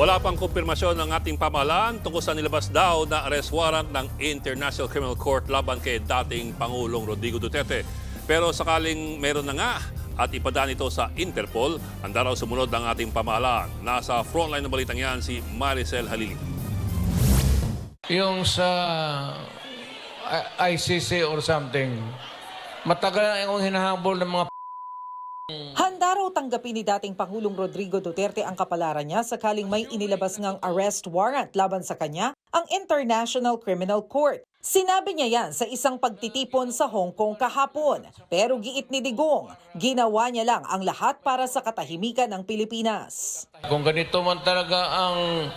Wala pang kumpirmasyon ng ating pamahalaan tungkol sa nilabas daw na arrest warrant ng International Criminal Court laban kay dating Pangulong Rodrigo Duterte. Pero sakaling meron na nga at ipadaan ito sa Interpol, handa raw sumunod ng ating pamahalaan. Nasa frontline ng balitang yan si Maricel Halili. Yung sa ICC or something, matagal na akong hinahabol ng mga Handa raw tanggapin ni dating Pangulong Rodrigo Duterte ang kapalaran niya sakaling may inilabas ngang arrest warrant laban sa kanya ang International Criminal Court. Sinabi niya yan sa isang pagtitipon sa Hong Kong kahapon. Pero giit ni Digong, ginawa niya lang ang lahat para sa katahimikan ng Pilipinas. Kung ganito man talaga ang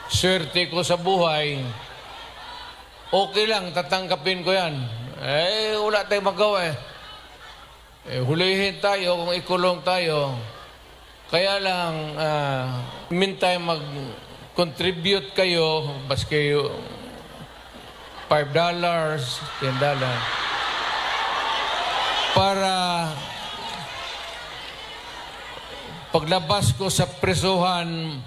swerte ko sa buhay, okay lang, tatanggapin ko yan. Wala tayong magawa hulihin tayo kung ikulong tayo. Kaya lang, meantime mag-contribute kayo, bas kayo $5, $10, para paglabas ko sa presuhan,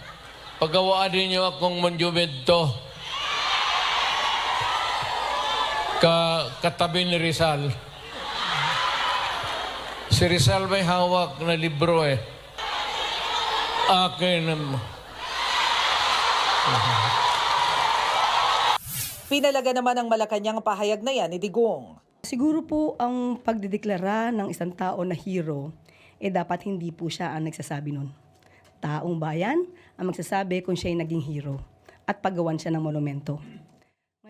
pagawaan ninyo akong monumento katabi ni Rizal. Si Rizal may hawak na libro Akin. Pinalaga naman ng Malacanang pahayag na yan ni Digong. Siguro po ang pagdideklara ng isang tao na hero, dapat hindi po siya ang nagsasabi nun. Taong bayan ang magsasabi kung siya'y naging hero at paggawan siya ng monumento.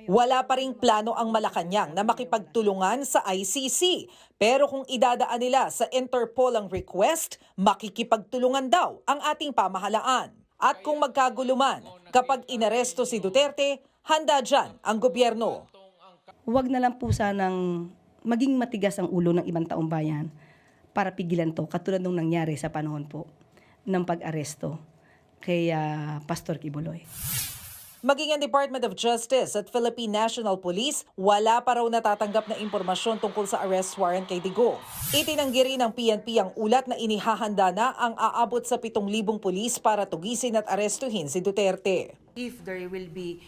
Wala pa ring plano ang Malacanang na makipagtulungan sa ICC. Pero kung idadaan nila sa Interpol ang request, makikipagtulungan daw ang ating pamahalaan. At kung magkaguluman, kapag inaresto si Duterte, handa dyan ang gobyerno. Huwag na lang po sanang maging matigas ang ulo ng ibang taong bayan para pigilan to, katulad nung nangyari sa panahon po ng pag-aresto kay Pastor Kibuloy. Maging ang Department of Justice at Philippine National Police, wala pa raw natatanggap na impormasyon tungkol sa arrest warrant kay Digong. Itinanggi rin ng PNP ang ulat na inihahanda na ang aabot sa 7,000 pulis para tugisin at arestuhin si Duterte. If there will be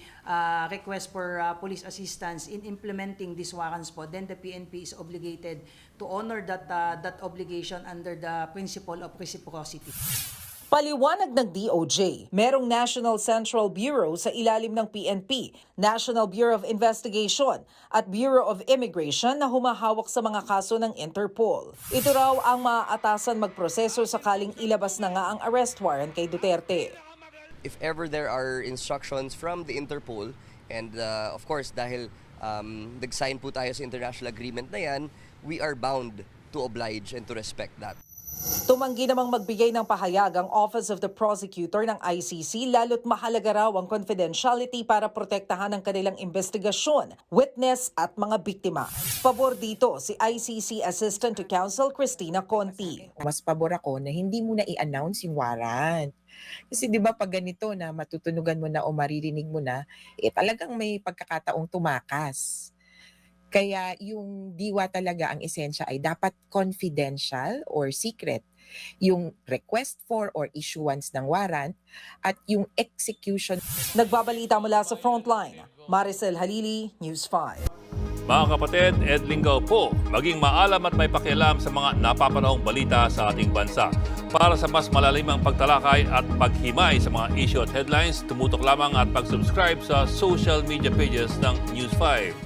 request for police assistance in implementing these warrants po, then the PNP is obligated to honor that obligation under the principle of reciprocity. Paliwanag ng DOJ, merong National Central Bureau sa ilalim ng PNP, National Bureau of Investigation at Bureau of Immigration na humahawak sa mga kaso ng Interpol. Ito raw ang maaatasan magproseso sakaling ilabas na nga ang arrest warrant kay Duterte. If ever there are instructions from the Interpol, and of course dahil nag-sign po tayo sa international agreement na yan, we are bound to oblige and to respect that. Tumanggi namang magbigay ng pahayag ang Office of the Prosecutor ng ICC lalo't mahalaga raw ang confidentiality para protektahan ang kanilang investigasyon, witness at mga biktima. Pabor dito si ICC Assistant to Counsel Cristina Conti. Mas pabor ako na hindi mo na i-announce yung warrant. Kasi di ba pag ganito na matutunugan mo na o maririnig mo na, talagang may pagkakataong tumakas. Kaya yung diwa talaga ang esensya ay dapat confidential or secret. Yung request for or issuance ng warrant at yung execution. Nagbabalita mula sa Frontline, Maricel Halili, News 5. Mga kapatid, Ed Lingaw po, maging maalam at may pakialam sa mga napapanahong balita sa ating bansa. Para sa mas malalimang pagtalakay at paghimay sa mga issue at headlines, tumutok lamang at pag-subscribe sa social media pages ng News 5.